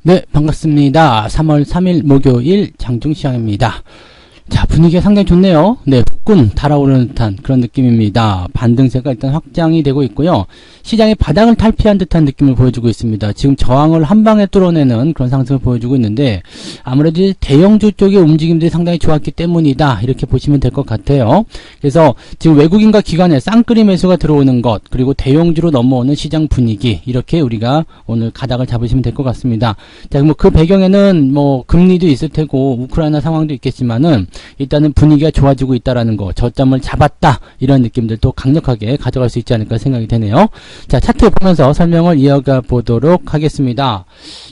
네, 반갑습니다. 3월 3일 목요일 장중시장입니다. 자, 분위기가 상당히 좋네요. 네, 폭군 달아오르는 듯한 그런 느낌입니다. 반등세가 일단 확장이 되고 있고요. 시장의 바닥을 탈피한 듯한 느낌을 보여주고 있습니다. 지금 저항을 한 방에 뚫어내는 그런 상승을 보여주고 있는데, 아무래도 대형주 쪽의 움직임들이 상당히 좋았기 때문이다, 이렇게 보시면 될 것 같아요. 그래서 지금 외국인과 기관의 쌍끌이 매수가 들어오는 것, 그리고 대형주로 넘어오는 시장 분위기, 이렇게 우리가 오늘 가닥을 잡으시면 될 것 같습니다. 자, 뭐 그 배경에는 뭐 금리도 있을 테고 우크라이나 상황도 있겠지만은 일단은 분위기가 좋아지고 있다라는 거, 저점을 잡았다, 이런 느낌들도 강력하게 가져갈 수 있지 않을까 생각이 되네요. 자, 차트 보면서 설명을 이어가 보도록 하겠습니다.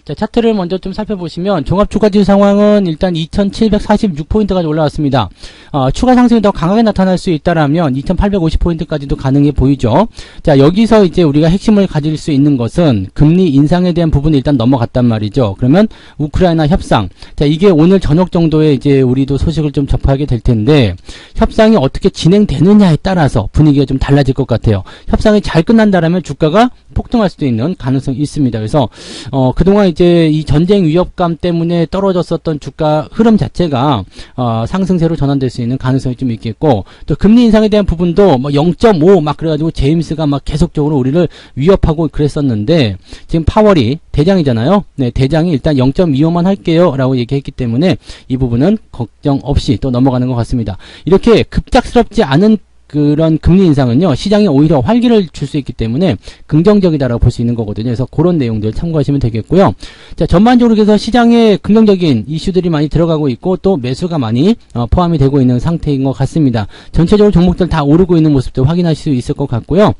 자, 차트를 먼저 좀 살펴보시면 종합주가지수 상황은 일단 2746포인트까지 올라왔습니다. 추가 상승이 더 강하게 나타날 수 있다라면 2850포인트까지도 가능해 보이죠. 자, 여기서 이제 우리가 핵심을 가질 수 있는 것은 금리 인상에 대한 부분이 일단 넘어갔단 말이죠. 그러면 우크라이나 협상, 자, 이게 오늘 저녁 정도에 이제 우리도 소식을 좀 접하게 될 텐데, 협상이 어떻게 진행되느냐에 따라서 분위기가 좀 달라질 것 같아요. 협상이 잘 끝난다라면 주가가 폭등할 수도 있는 가능성이 있습니다. 그래서 그동안 이제 이 전쟁 위협감 때문에 떨어졌었던 주가 흐름 자체가 상승세로 전환될 수 있는 가능성이 좀 있겠고, 또 금리 인상에 대한 부분도 뭐 0.5 막 그래가지고 제임스가 막 계속적으로 우리를 위협하고 그랬었는데, 지금 파월이 대장이잖아요. 네, 대장이 일단 0.25만 할게요 라고 얘기했기 때문에 이 부분은 걱정 없이 또 넘어가는 것 같습니다. 이렇게 급작스럽지 않은 그런 금리 인상은요, 시장에 오히려 활기를 줄 수 있기 때문에 긍정적이다라고 볼 수 있는 거거든요. 그래서 그런 내용들 참고하시면 되겠고요. 자, 전반적으로 그래서 시장에 긍정적인 이슈들이 많이 들어가고 있고, 또 매수가 많이 포함이 되고 있는 상태인 것 같습니다. 전체적으로 종목들 다 오르고 있는 모습도 확인하실 수 있을 것 같고요.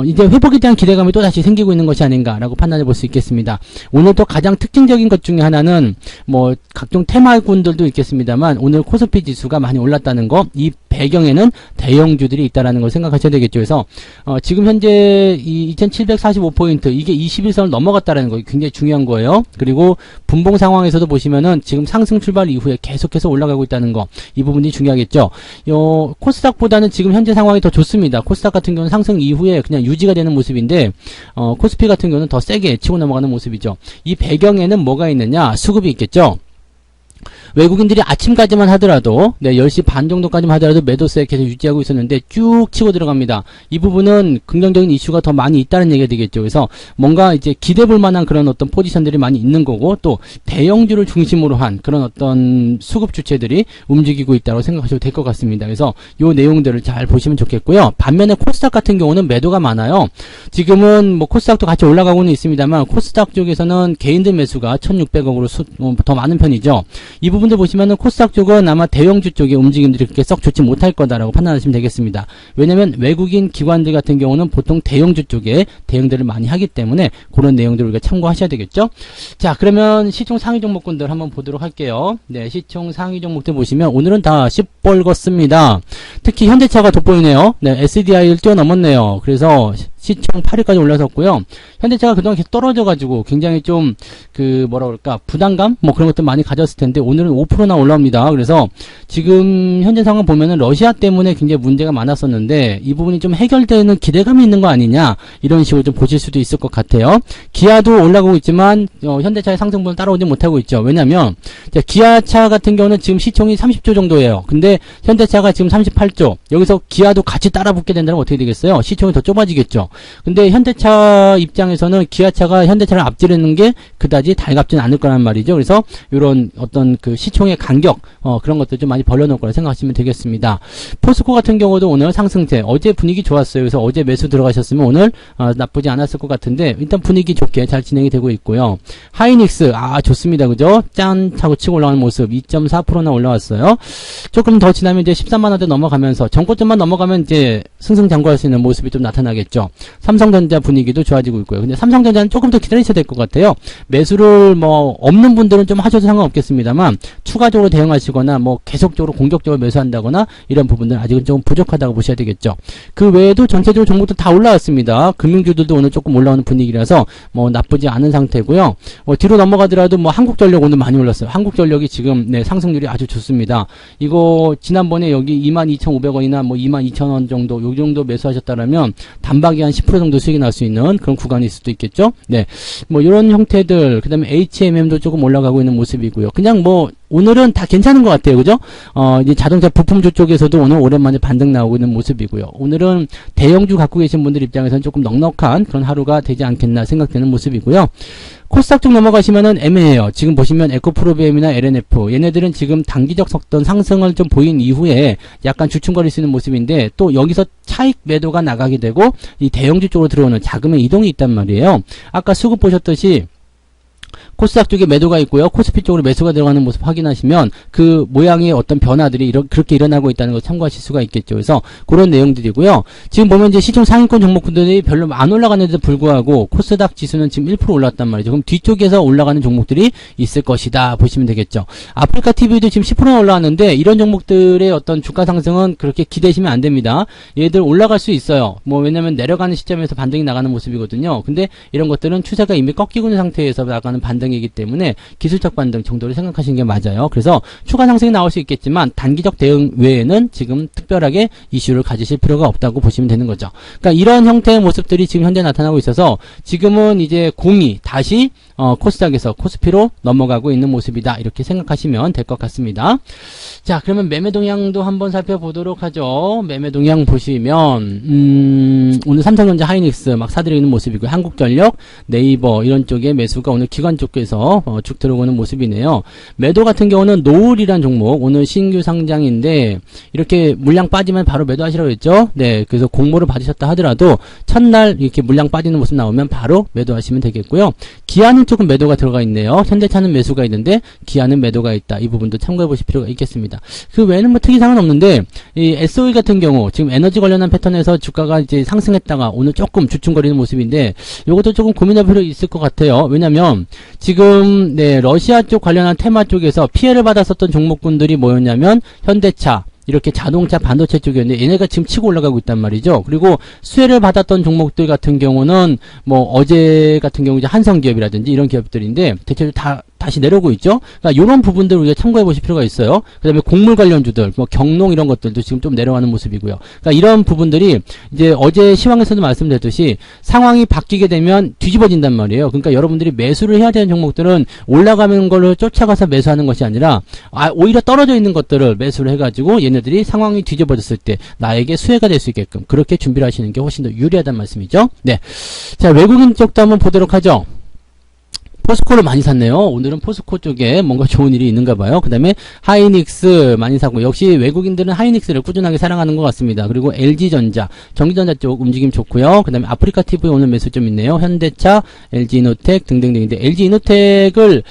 이제 회복에 대한 기대감이 또 다시 생기고 있는 것이 아닌가라고 판단해 볼 수 있겠습니다. 오늘 또 가장 특징적인 것 중에 하나는 뭐 각종 테마군들도 있겠습니다만, 오늘 코스피 지수가 많이 올랐다는 거, 이 배경에는 대형주들이 있다라는 걸 생각하셔야 되겠죠. 그래서 지금 현재 이 2745포인트, 이게 21선을 넘어갔다라는 거 굉장히 중요한 거예요. 그리고 분봉 상황에서도 보시면은 지금 상승 출발 이후에 계속해서 올라가고 있다는 거, 이 부분이 중요하겠죠. 코스닥보다는 지금 현재 상황이 더 좋습니다. 코스닥 같은 경우는 상승 이후에 그냥 유지가 되는 모습인데, 코스피 같은 경우는 더 세게 치고 넘어가는 모습이죠. 이 배경에는 뭐가 있느냐? 수급이 있겠죠. 외국인들이 아침까지만 하더라도, 네, 10시 반 정도까지만 하더라도 매도세 계속 유지하고 있었는데 쭉 치고 들어갑니다. 이 부분은 긍정적인 이슈가 더 많이 있다는 얘기가 되겠죠. 그래서 뭔가 이제 기대 볼 만한 그런 어떤 포지션들이 많이 있는 거고, 또 대형주를 중심으로 한 그런 어떤 수급 주체들이 움직이고 있다고 생각하셔도 될 것 같습니다. 그래서 요 내용들을 잘 보시면 좋겠고요. 반면에 코스닥 같은 경우는 매도가 많아요. 지금은 뭐 코스닥도 같이 올라가고는 있습니다만, 코스닥 쪽에서는 개인들 매수가 1600억으로 더 많은 편이죠. 이 부분들 보시면은 코스닥 쪽은 아마 대형주 쪽의 움직임들이 그렇게 썩 좋지 못할 거다라고 판단하시면 되겠습니다. 왜냐면 외국인 기관들 같은 경우는 보통 대형주 쪽에 대응들을 많이 하기 때문에 그런 내용들을 우리가 참고하셔야 되겠죠. 자, 그러면 시총 상위 종목군들 한번 보도록 할게요. 네, 시총 상위 종목들 보시면 오늘은 다 시뻘겋습니다. 특히 현대차가 돋보이네요. 네, SDI를 뛰어넘었네요. 그래서 시총 8위까지 올라섰고요. 현대차가 그동안 계속 떨어져가지고 굉장히 좀 뭐라 그럴까, 부담감? 뭐 그런 것들 많이 가졌을 텐데 오늘은 5%나 올라옵니다. 그래서 지금 현재 상황 보면은 러시아 때문에 굉장히 문제가 많았었는데 이 부분이 좀 해결되는 기대감이 있는 거 아니냐, 이런 식으로 좀 보실 수도 있을 것 같아요. 기아도 올라가고 있지만 현대차의 상승분을 따라오지 못하고 있죠. 왜냐면 기아차 같은 경우는 지금 시총이 30조 정도예요. 근데 현대차가 지금 38조. 여기서 기아도 같이 따라붙게 된다면 어떻게 되겠어요? 시총이 더 좁아지겠죠. 근데 현대차 입장에서는 기아차가 현대차를 앞지르는 게 그다지 달갑지는 않을 거란 말이죠. 그래서 이런 어떤 그 시총의 간격, 그런 것들 좀 많이 벌려놓을 거라 생각하시면 되겠습니다. 포스코 같은 경우도 오늘 상승세, 어제 분위기 좋았어요. 그래서 어제 매수 들어가셨으면 오늘 나쁘지 않았을 것 같은데, 일단 분위기 좋게 잘 진행이 되고 있고요. 하이닉스, 좋습니다. 그죠? 짠 차고 치고 올라가는 모습, 2.4%나 올라왔어요. 조금 더 지나면 이제 13만원대 넘어가면서 정고점만 넘어가면 이제 승승장구할 수 있는 모습이 좀 나타나겠죠. 삼성전자 분위기도 좋아지고 있고요. 근데 삼성전자는 조금 더 기다리셔야 될 것 같아요. 매수를 뭐 없는 분들은 좀 하셔도 상관없겠습니다만, 추가적으로 대응하시거나 뭐 계속적으로 공격적으로 매수한다거나 이런 부분들 아직은 좀 부족하다고 보셔야 되겠죠. 그 외에도 전체적으로 종목도 다 올라왔습니다. 금융주들도 오늘 조금 올라오는 분위기라서 뭐 나쁘지 않은 상태고요. 뒤로 넘어가더라도 뭐 한국전력 오늘 많이 올랐어요. 한국전력이 지금 네, 상승률이 아주 좋습니다. 이거 지난번에 여기 22,500원이나 뭐 22,000원 정도 요 정도 매수하셨다라면 단박에 한 10% 정도 수익이 날 수 있는 그런 구간일 수도 있겠죠. 네. 뭐 이런 형태들, 그다음에 HMM도 조금 올라가고 있는 모습이고요. 그냥 뭐 오늘은 다 괜찮은 것 같아요. 그죠? 이제 자동차 부품주 쪽에서도 오늘 오랜만에 반등 나오고 있는 모습이고요. 오늘은 대형주 갖고 계신 분들 입장에서는 조금 넉넉한 그런 하루가 되지 않겠나 생각되는 모습이고요. 코스닥 쪽 넘어가시면은 애매해요. 지금 보시면 에코프로비엠이나 LNF 얘네들은 지금 단기적 속던 상승을 좀 보인 이후에 약간 주춤거릴 수 있는 모습인데 또 여기서 차익 매도가 나가게 되고 이 대형주 쪽으로 들어오는 자금의 이동이 있단 말이에요. 아까 수급 보셨듯이 코스닥 쪽에 매도가 있고요. 코스피 쪽으로 매수가 들어가는 모습 확인하시면 그 모양의 어떤 변화들이 그렇게 일어나고 있다는 걸 참고하실 수가 있겠죠. 그래서 그런 내용들이고요. 지금 보면 이제 시총 상위권 종목들이 별로 안 올라갔는데도 불구하고 코스닥 지수는 지금 1% 올랐단 말이죠. 그럼 뒤쪽에서 올라가는 종목들이 있을 것이다 보시면 되겠죠. 아프리카 TV도 지금 10%나 올라왔는데 이런 종목들의 어떤 주가 상승은 그렇게 기대시면 안 됩니다. 얘들 올라갈 수 있어요. 뭐 왜냐면 내려가는 시점에서 반등이 나가는 모습이거든요. 근데 이런 것들은 추세가 이미 꺾이고 있는 상태에서 나가는 반등이기 때문에 기술적 반등 정도를 생각하시는 게 맞아요. 그래서 추가 상승이 나올 수 있겠지만 단기적 대응 외에는 지금 특별하게 이슈를 가지실 필요가 없다고 보시면 되는 거죠. 그러니까 이런 형태의 모습들이 지금 현재 나타나고 있어서 지금은 이제 공이 다시 코스닥에서 코스피로 넘어가고 있는 모습이다. 이렇게 생각하시면 될 것 같습니다. 자, 그러면 매매 동향도 한번 살펴보도록 하죠. 매매 동향 보시면 오늘 삼성전자, 하이닉스 막 사들이는 모습이고요. 한국전력, 네이버 이런 쪽에 매수가 오늘 기관 쪽에서 쭉 들어오는 모습이네요. 매도 같은 경우는 노을이란 종목 오늘 신규 상장인데 이렇게 물량 빠지면 바로 매도하시라고 했죠. 네, 그래서 공모를 받으셨다 하더라도 첫날 이렇게 물량 빠지는 모습 나오면 바로 매도하시면 되겠고요. 기아는 조금 매도가 들어가 있네요. 현대차는 매수가 있는데 기아는 매도가 있다. 이 부분도 참고해 보실 필요가 있겠습니다. 그 외에는 뭐 특이사항은 없는데 이 SOE 같은 경우 지금 에너지 관련한 패턴에서 주가가 이제 상승했다가 오늘 조금 주춤거리는 모습인데 이것도 조금 고민할 필요 있을 것 같아요. 왜냐면 지금 네, 러시아 쪽 관련한 테마 쪽에서 피해를 받았었던 종목군들이 뭐였냐면 현대차, 이렇게 자동차 반도체 쪽이었는데 얘네가 지금 치고 올라가고 있단 말이죠. 그리고 수혜를 받았던 종목들 같은 경우는 뭐 어제 같은 경우 이제 한성기업이라든지 이런 기업들인데 대체로 다시 내려오고 있죠. 그러니까 이런 부분들을 우리가 참고해 보실 필요가 있어요. 그 다음에 곡물 관련주들, 뭐 경농 이런 것들도 지금 좀 내려가는 모습이고요. 그러니까 이런 부분들이 이제 어제 시황에서도 말씀드렸듯이 상황이 바뀌게 되면 뒤집어진단 말이에요. 그러니까 여러분들이 매수를 해야 되는 종목들은 올라가는 걸로 쫓아가서 매수하는 것이 아니라 오히려 떨어져 있는 것들을 매수를 해가지고 얘네들이 상황이 뒤집어졌을 때 나에게 수혜가 될 수 있게끔 그렇게 준비를 하시는 게 훨씬 더 유리하다는 말씀이죠. 네. 자, 외국인 쪽도 한번 보도록 하죠. 포스코를 많이 샀네요. 오늘은 포스코 쪽에 뭔가 좋은 일이 있는가 봐요. 그 다음에 하이닉스 많이 사고 역시 외국인들은 하이닉스를 꾸준하게 사랑하는 것 같습니다. 그리고 LG전자, 전기전자 쪽 움직임 좋고요. 그 다음에 아프리카 TV 오늘 매수 좀 있네요. 현대차, LG이노텍 등등등인데 LG이노텍을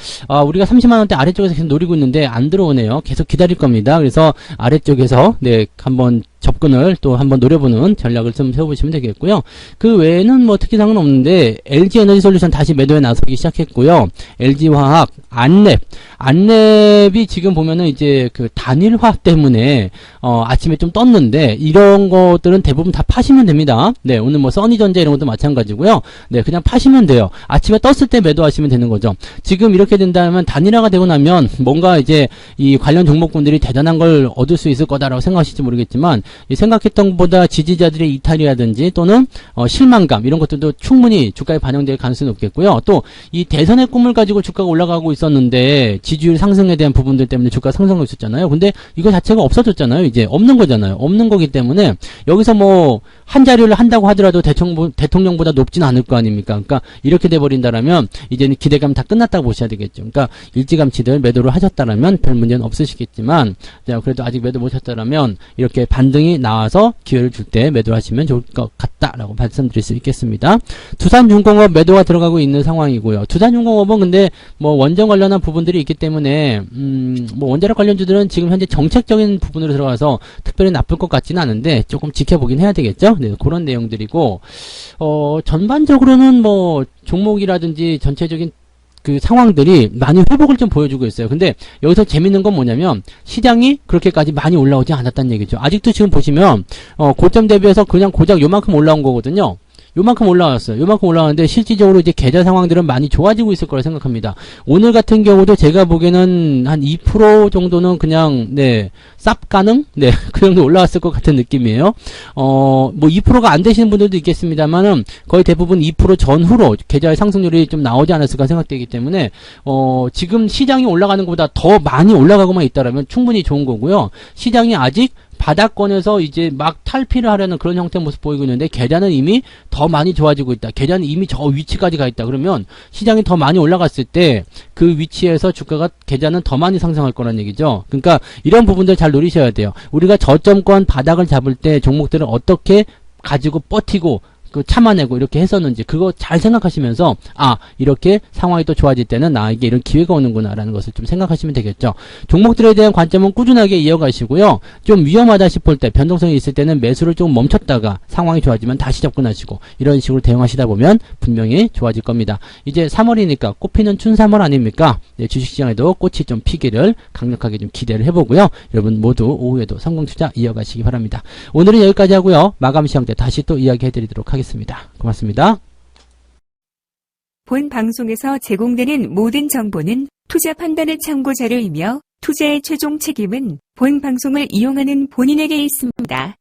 우리가 30만원대 아래쪽에서 계속 노리고 있는데 안 들어오네요. 계속 기다릴 겁니다. 그래서 아래쪽에서 네 한번 접근을 또 한번 노려보는 전략을 좀 세워보시면 되겠고요. 그 외에는 뭐 특이사항은 없는데 LG에너지솔루션 다시 매도에 나서기 시작했고요. LG화학, 안랩이 지금 보면은 이제 그 단일화 때문에 아침에 좀 떴는데 이런 것들은 대부분 다 파시면 됩니다. 네, 오늘 뭐 써니전자 이런 것도 마찬가지고요. 네, 그냥 파시면 돼요. 아침에 떴을 때 매도하시면 되는 거죠. 지금 이렇게 된다면 단일화가 되고 나면 뭔가 이제 이 관련 종목군들이 대단한 걸 얻을 수 있을 거다라고 생각하실지 모르겠지만 생각했던 것보다 지지자들의 이탈이라든지 또는 실망감 이런 것들도 충분히 주가에 반영될 가능성이 높겠고요. 또 이 대선의 꿈을 가지고 주가가 올라가고 있었는데 지지율 상승에 대한 부분들 때문에 주가 상승하고 있었잖아요. 근데 이거 자체가 없어졌잖아요. 이제 없는 거잖아요. 없는 거기 때문에 여기서 뭐 한 자리를 한다고 하더라도 대통령보다 높지는 않을 거 아닙니까? 그러니까 이렇게 돼버린다라면 이제는 기대감 다 끝났다고 보셔야 되겠죠. 그러니까 일찌감치들 매도를 하셨다라면 별 문제는 없으시겠지만 그래도 아직 매도 못하셨다라면 이렇게 반등이 나와서 기회를 줄 때 매도하시면 좋을 것 같다라고 말씀드릴 수 있겠습니다. 두산중공업 매도가 들어가고 있는 상황이고요. 두산중공업은 근데 뭐 원전 관련한 부분들이 있기 때문에 뭐 원자력 관련주들은 지금 현재 정책적인 부분으로 들어가서 특별히 나쁠 것 같지는 않은데 조금 지켜보긴 해야 되겠죠. 네, 그런 내용들이고 전반적으로는 뭐 종목이라든지 전체적인 그 상황들이 많이 회복을 좀 보여주고 있어요. 근데 여기서 재밌는 건 뭐냐면 시장이 그렇게까지 많이 올라오지 않았다는 얘기죠. 아직도 지금 보시면 고점 대비해서 그냥 고작 요만큼 올라온 거거든요. 요만큼 올라왔어요. 요만큼 올라왔는데 실질적으로 이제 계좌 상황들은 많이 좋아지고 있을 거라 생각합니다. 오늘 같은 경우도 제가 보기에는 한 2% 정도는 그냥 쌉 가능? 그 정도 올라왔을 것 같은 느낌이에요. 뭐 2%가 안 되시는 분들도 있겠습니다만은 거의 대부분 2% 전후로 계좌의 상승률이 좀 나오지 않았을까 생각되기 때문에 지금 시장이 올라가는 것보다 더 많이 올라가고만 있다라면 충분히 좋은 거고요. 시장이 아직 바닥권에서 이제 막 탈피를 하려는 그런 형태의 모습 보이고 있는데 계좌는 이미 더 많이 좋아지고 있다. 계좌는 이미 저 위치까지 가 있다. 그러면 시장이 더 많이 올라갔을 때 그 위치에서 주가가 계좌는 더 많이 상승할 거란 얘기죠. 그러니까 이런 부분들 잘 노리셔야 돼요. 우리가 저점권 바닥을 잡을 때 종목들을 어떻게 가지고 버티고 참아내고 이렇게 했었는지 그거 잘 생각하시면서 이렇게 상황이 또 좋아질 때는 나에게 이런 기회가 오는구나 라는 것을 좀 생각하시면 되겠죠. 종목들에 대한 관점은 꾸준하게 이어가시고요. 좀 위험하다 싶을 때 변동성이 있을 때는 매수를 좀 멈췄다가 상황이 좋아지면 다시 접근하시고 이런 식으로 대응하시다 보면 분명히 좋아질 겁니다. 이제 3월이니까 꽃피는 춘 3월 아닙니까? 주식시장에도 꽃이 좀 피기를 강력하게 좀 기대를 해보고요. 여러분 모두 오후에도 성공투자 이어가시기 바랍니다. 오늘은 여기까지 하고요. 마감 시황 때 다시 또 이야기해드리도록 하겠습니다. 고맙습니다. 본 방송에서 제공되는 모든 정보는 투자 판단의 참고 자료이며 투자의 최종 책임은 본 방송을 이용하는 본인에게 있습니다.